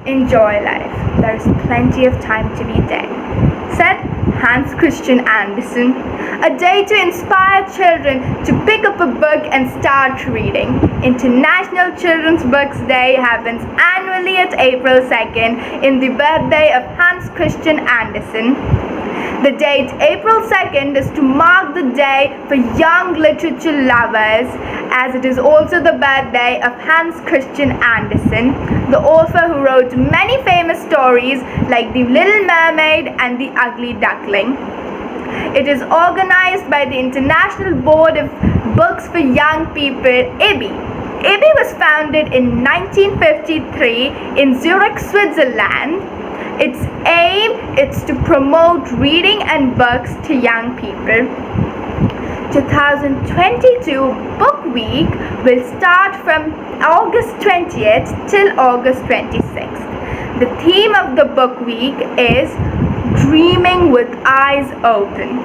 Enjoy life. There is plenty of time to be dead, said Hans Christian Andersen. A day to inspire children to pick up a book and start reading. International Children's Books Day happens annually at April 2nd in the birthday of Hans Christian Andersen. The date April 2nd is to mark the day for young literature lovers, as it is also the birthday of Hans Christian Andersen, the author who wrote many famous stories like The Little Mermaid and The Ugly Duckling. It is organized by the International Board of Books for Young People, IBI. IBI was founded in 1953 in Zurich, Switzerland. Its aim is to promote reading and books to young people. 2022 Book Week will start from August 20th till August 26th. The theme of the Book Week is Dreaming with Eyes Open.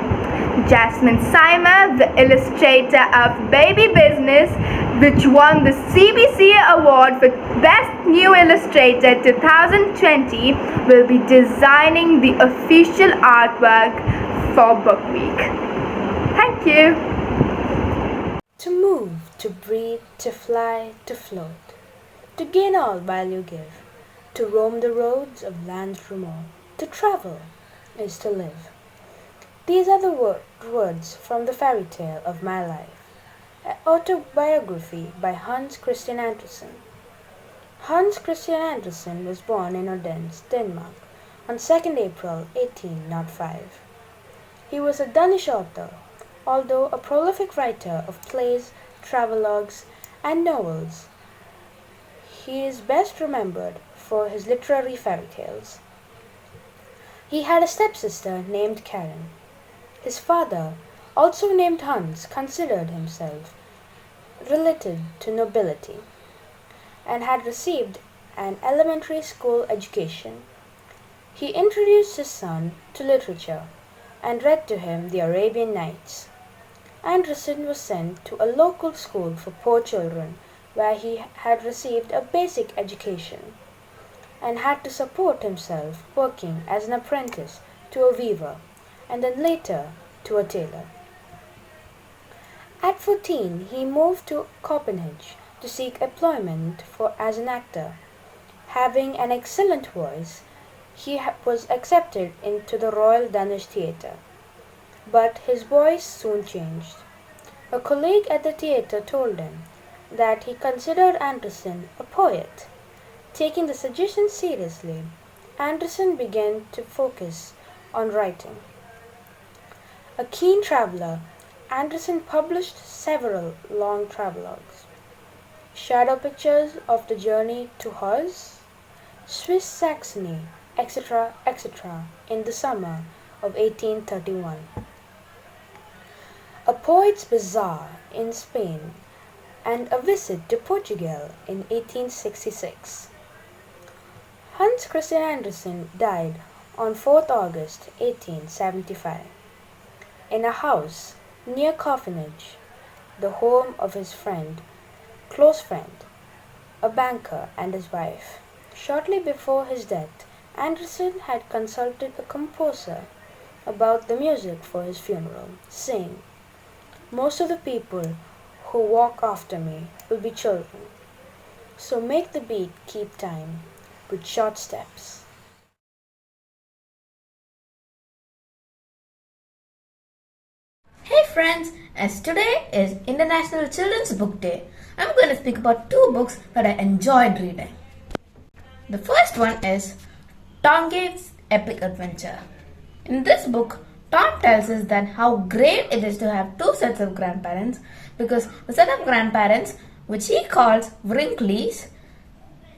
Jasmine Seimer, the illustrator of Baby Business, which won the CBC Award for Best New Illustrator 2020, will be designing the official artwork for Book Week. Thank you. To move, to breathe, to fly, to float, to gain all while you give, to roam the roads of lands remote, to travel is to live. These are the words from the fairy tale of my life, an autobiography by Hans Christian Andersen. Hans Christian Andersen was born in Odense, Denmark, on 2nd April 1805. He was a Danish author, although a prolific writer of plays, travelogues, and novels. He is best remembered for his literary fairy tales. He had a stepsister named Karen. His father, also named Hans, considered himself related to nobility and had received an elementary school education. He introduced his son to literature and read to him the Arabian Nights. Andersen was sent to a local school for poor children where he had received a basic education and had to support himself working as an apprentice to a weaver and then later to a tailor. At 14, he moved to Copenhagen to seek employment as an actor. Having an excellent voice, he was accepted into the Royal Danish Theatre. But his voice soon changed. A colleague at the theatre told him that he considered Andersen a poet. Taking the suggestion seriously, Andersen began to focus on writing. A keen traveler, Andersen published several long travelogues. Shadow pictures of the journey to Hus, Swiss Saxony, etc., etc., in the summer of 1831. A Poet's Bazaar in Spain, and a visit to Portugal in 1866. Hans Christian Andersen died on 4th August 1875 in a house near Copenhagen, the home of his close friend, a banker and his wife. Shortly before his death, Andersen had consulted a composer about the music for his funeral, saying, "Most of the people who walk after me will be children, so make the beat keep time with short steps." Hey friends, as today is International Children's Book Day, I'm going to speak about two books that I enjoyed reading. The first one is Tom Gates' Epic Adventure. In this book, Tom tells us that how great it is to have two sets of grandparents, because the set of grandparents, which he calls Wrinklies,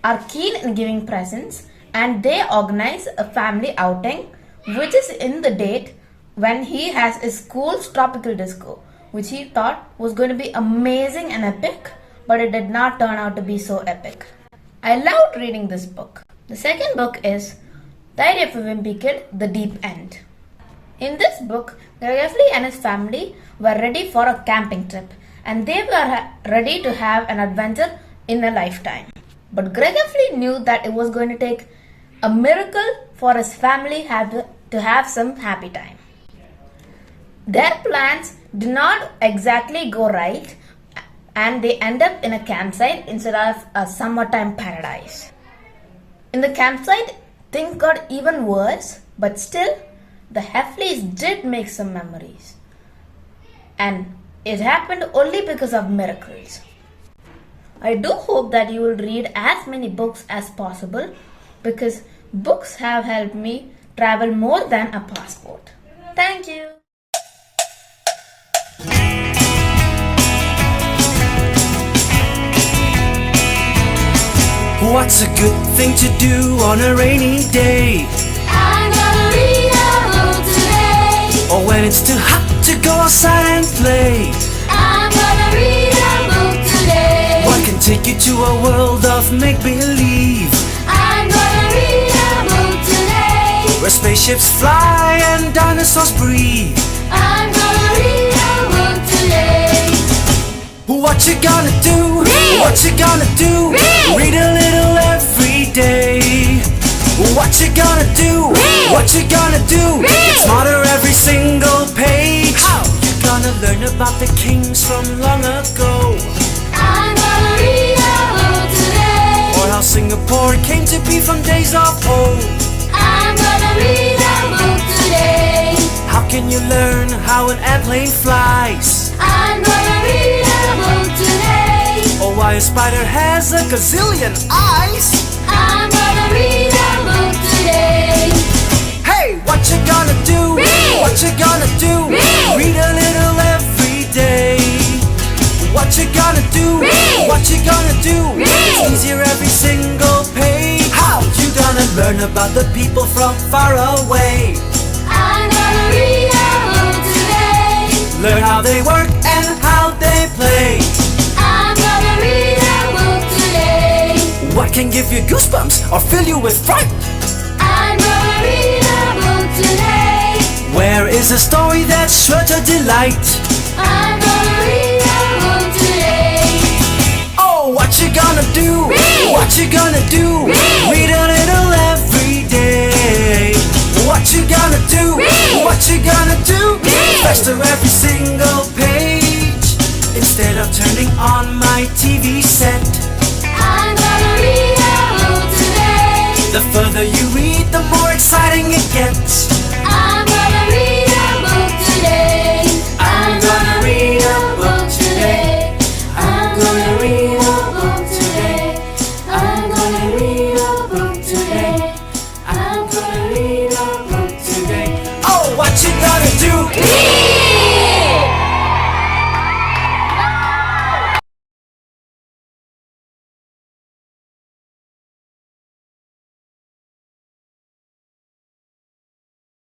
are keen in giving presents, and they organize a family outing, which is in the date when he has his school's tropical disco, which he thought was going to be amazing and epic, but it did not turn out to be so epic. I loved reading this book. The second book is Diary of a Wimpy Kid, The Deep End. In this book, Jeffrey and his family were ready for a camping trip, and they were ready to have an adventure in a lifetime. But Gregory knew that it was going to take a miracle for his family to have some happy time. Their plans did not exactly go right, and they end up in a campsite instead of a summertime paradise. In the campsite, things got even worse, but still, the Heffleys did make some memories. And it happened only because of miracles. I do hope that you will read as many books as possible, because books have helped me travel more than a passport. Thank you. What's a good thing to do on a rainy day? I'm gonna read a book today. Or when it's too hot to go outside and play? I'm gonna read a book today. What can take you to a world of make-believe? I'm gonna read a book today. Where spaceships fly and dinosaurs breathe? I'm gonna read a book today. What you gonna do? Read. What you gonna do? Read. Read a little every day. What you gonna do? Read. What you gonna do? Read. Get smarter every single page. How you gonna learn about the kings from long ago? I'm gonna read a book today. Or how Singapore came to be from days of old. I'm gonna read a book today. How can you learn how an airplane flies? I'm gonna read a book today. Or why a spider has a gazillion eyes? I'm gonna read a book today. Hey, what you gonna do? Read. What you gonna do? Read. Read a little every day. What you gonna do? Read. What you gonna do? Read. It's easier every single page. How you gonna learn about the people from far away? I'm gonna read a book today. Learn how they work and how they play. I'm gonna read a book today. What can give you goosebumps or fill you with fright? I'm gonna read a book today. Where is a story that's sure to delight? I'm gonna read a book today. Oh, what you gonna do? Read. What you gonna do? Read. Read a little every day. What you gonna do? Read. What you gonna do? Read. Faster every single page. Instead of turning on my TV set. I'm gonna read a book today. The further you read, the more exciting it gets.